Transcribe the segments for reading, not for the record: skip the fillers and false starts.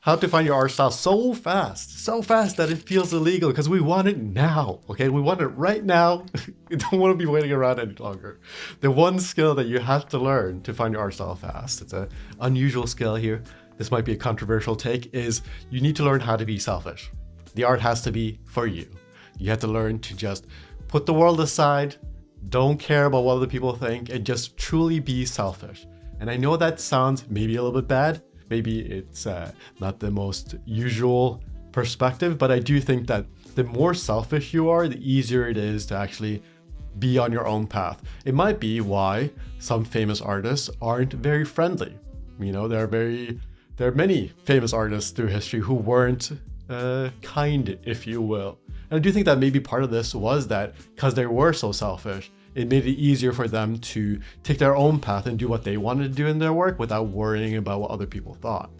how to find your art style so fast that it feels illegal because we want it now, okay? We want it right now. We don't want to be waiting around any longer. The one skill that you have to learn to find your art style fast, it's an unusual skill here. This might be a controversial take, is you need to learn how to be selfish. The art has to be for you. You have to learn to just put the world aside, don't care about what other people think, and just truly be selfish. And I know that sounds maybe a little bit bad. Maybe it's not the most usual perspective, but I do think that the more selfish you are, the easier it is to actually be on your own path. It might be why some famous artists aren't very friendly. You know, there are many famous artists through history who weren't kind, if you will. And I do think that maybe part of this was that because they were so selfish, it made it easier for them to take their own path and do what they wanted to do in their work without worrying about what other people thought.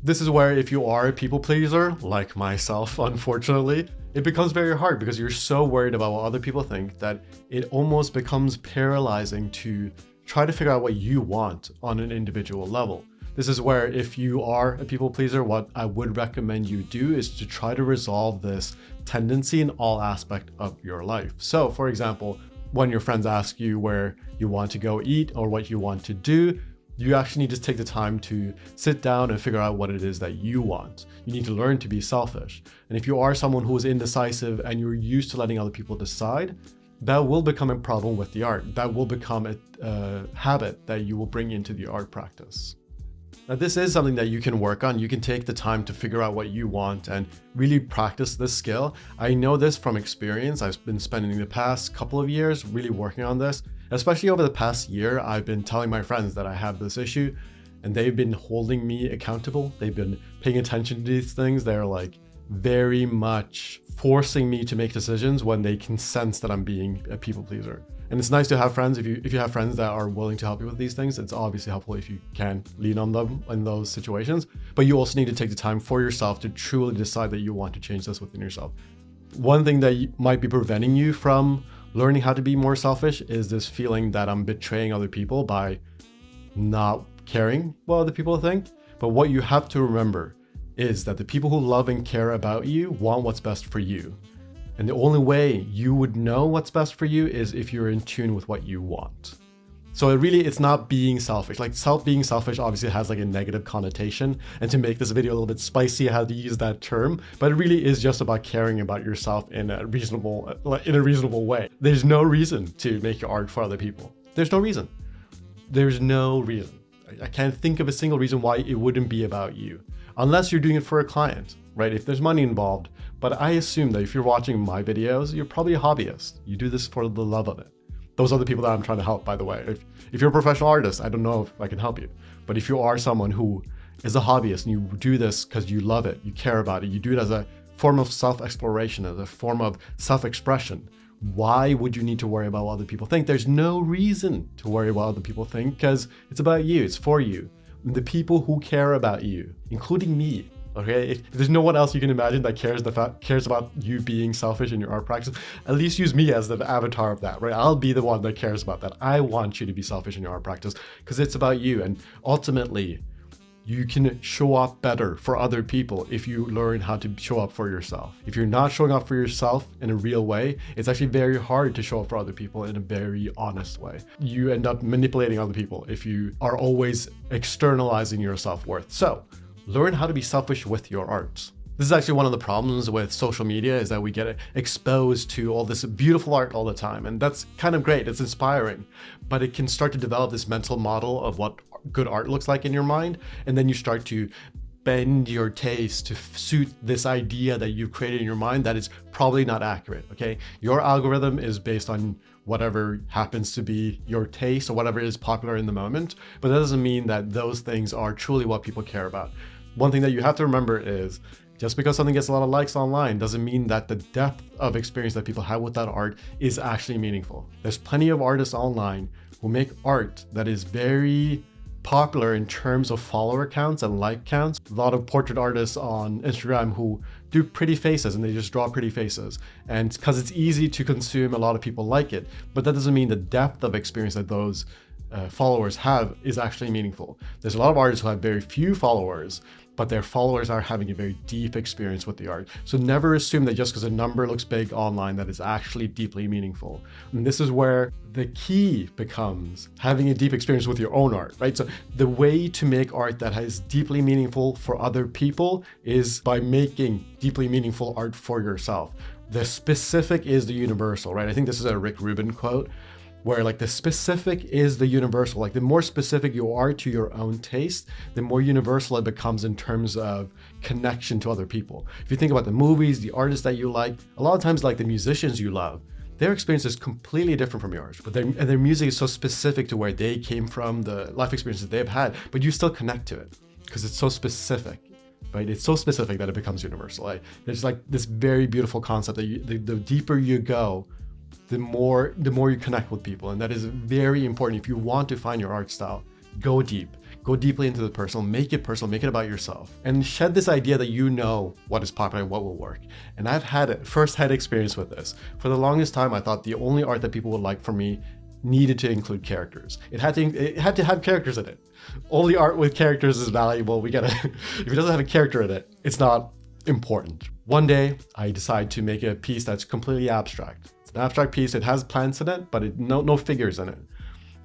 This is where if you are a people pleaser, like myself, unfortunately, it becomes very hard because you're so worried about what other people think that it almost becomes paralyzing to try to figure out what you want on an individual level. This is where if you are a people pleaser, what I would recommend you do is to try to resolve this tendency in all aspects of your life. So for example, when your friends ask you where you want to go eat or what you want to do, you actually need to take the time to sit down and figure out what it is that you want. You need to learn to be selfish. And if you are someone who is indecisive and you're used to letting other people decide, that will become a problem with the art. That will become a habit that you will bring into the art practice. Now, this is something that you can work on. You can take the time to figure out what you want and really practice this skill. I know this from experience. I've been spending the past couple of years really working on this. Especially over the past year, I've been telling my friends that I have this issue and they've been holding me accountable. They've been paying attention to these things. They're like very much forcing me to make decisions when they can sense that I'm being a people pleaser. And it's nice to have friends. If you have friends that are willing to help you with these things, it's obviously helpful if you can lean on them in those situations. But you also need to take the time for yourself to truly decide that you want to change this within yourself. One thing that might be preventing you from learning how to be more selfish is this feeling that I'm betraying other people by not caring what other people think. But what you have to remember is that the people who love and care about you want what's best for you. And the only way you would know what's best for you is if you're in tune with what you want. So it's not being selfish. Like being selfish obviously has like a negative connotation. And to make this video a little bit spicy, I had to use that term. But it really is just about caring about yourself in a reasonable way. There's no reason to make your art for other people. There's no reason. There's no reason. I can't think of a single reason why it wouldn't be about you. Unless you're doing it for a client, right? If there's money involved. But I assume that if you're watching my videos, you're probably a hobbyist. You do this for the love of it. Those are the people that I'm trying to help, by the way. If you're a professional artist, I don't know if I can help you. But if you are someone who is a hobbyist and you do this because you love it, you care about it, you do it as a form of self-exploration, as a form of self-expression, why would you need to worry about what other people think? There's no reason to worry about what other people think because it's about you, it's for you. And the people who care about you, including me, okay? If there's no one else you can imagine that cares about you being selfish in your art practice, at least use me as the avatar of that, right? I'll be the one that cares about that. I want you to be selfish in your art practice because it's about you. And ultimately, you can show up better for other people if you learn how to show up for yourself. If you're not showing up for yourself in a real way, it's actually very hard to show up for other people in a very honest way. You end up manipulating other people if you are always externalizing your self-worth. So, learn how to be selfish with your art. This is actually one of the problems with social media is that we get exposed to all this beautiful art all the time. And that's kind of great. It's inspiring, but it can start to develop this mental model of what good art looks like in your mind. And then you start to bend your taste to suit this idea that you've created in your mind that is probably not accurate, okay? Your algorithm is based on whatever happens to be your taste or whatever is popular in the moment, but that doesn't mean that those things are truly what people care about. One thing that you have to remember is just because something gets a lot of likes online doesn't mean that the depth of experience that people have with that art is actually meaningful. There's plenty of artists online who make art that is very popular in terms of follower counts and like counts. A lot of portrait artists on Instagram who do pretty faces and they just draw pretty faces. And because it's easy to consume, a lot of people like it. But that doesn't mean the depth of experience that those followers have is actually meaningful. There's a lot of artists who have very few followers but their followers are having a very deep experience with the art. So never assume that just because a number looks big online that it's actually deeply meaningful. And this is where the key becomes having a deep experience with your own art, right? So the way to make art that is deeply meaningful for other people is by making deeply meaningful art for yourself. The specific is the universal, right? I think this is a Rick Rubin quote, where like the specific is the universal. Like the more specific you are to your own taste, the more universal it becomes in terms of connection to other people. If you think about the movies, the artists that you like, a lot of times like the musicians you love, their experience is completely different from yours, but their music is so specific to where they came from, the life experiences they've had, but you still connect to it because it's so specific. Right? It's so specific that it becomes universal. There's like this very beautiful concept that the deeper you go, the more you connect with people. And that is very important. If you want to find your art style, go deep. Go deeply into the personal, make it about yourself. And shed this idea that you know what is popular and what will work. And I've had first-hand experience with this. For the longest time, I thought the only art that people would like from me needed to include characters. It had to have characters in it. Only art with characters is valuable. If it doesn't have a character in it, it's not important. One day, I decide to make a piece that's completely abstract. It's an abstract piece. It has plants in it, but no figures in it.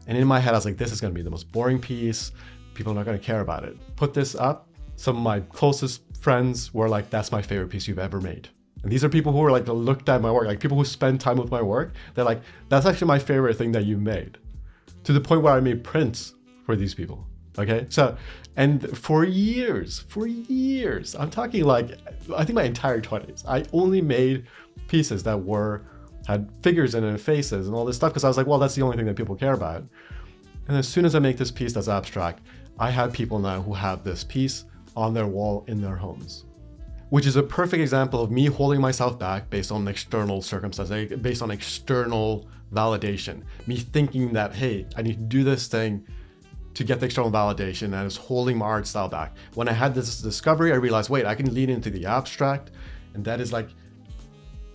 And in my head, I was like, this is going to be the most boring piece. People are not going to care about it. Put this up. Some of my closest friends were like, that's my favorite piece you've ever made. And these are people who are like, looked at my work, like people who spend time with my work. They're like, that's actually my favorite thing that you've made. To the point where I made prints for these people. Okay. So, and for years, I'm talking like, I think my entire 20s, I only made pieces that had figures in it and faces and all this stuff. Cause I was like, well, that's the only thing that people care about. And as soon as I make this piece that's abstract, I have people now who have this piece on their wall in their homes, which is a perfect example of me holding myself back based on external circumstances, based on external validation. Me thinking that, hey, I need to do this thing to get the external validation, and I was holding my art style back. When I had this discovery, I realized, wait, I can lean into the abstract, and that is like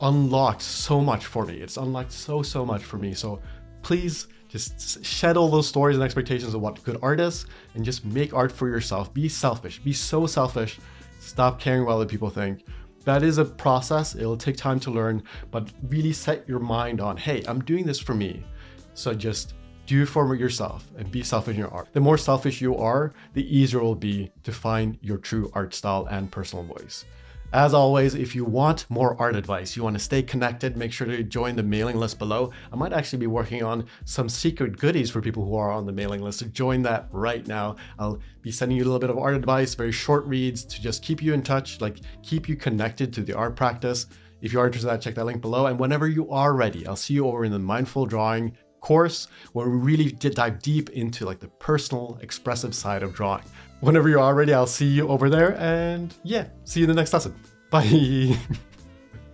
unlocked so much for me. It's unlocked so much for me. So please just shed all those stories and expectations of what good art is, and just make art for yourself. Be selfish. Be so selfish. Stop caring what other people think. That is a process. It'll take time to learn, but really set your mind on, hey, I'm doing this for me. So just do it for yourself and be selfish in your art. The more selfish you are, the easier it will be to find your true art style and personal voice. As always, if you want more art advice, you want to stay connected, make sure to join the mailing list below. I might actually be working on some secret goodies for people who are on the mailing list, so join that right now. I'll be sending you a little bit of art advice, very short reads to just keep you in touch, like keep you connected to the art practice. If you are interested in that, check that link below. And whenever you are ready, I'll see you over in the Mindful Drawing course, where we really dive deep into like the personal, expressive side of drawing. Whenever you're all ready, I'll see you over there, and yeah, see you in the next lesson. Bye.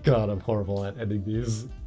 God, I'm horrible at editing these.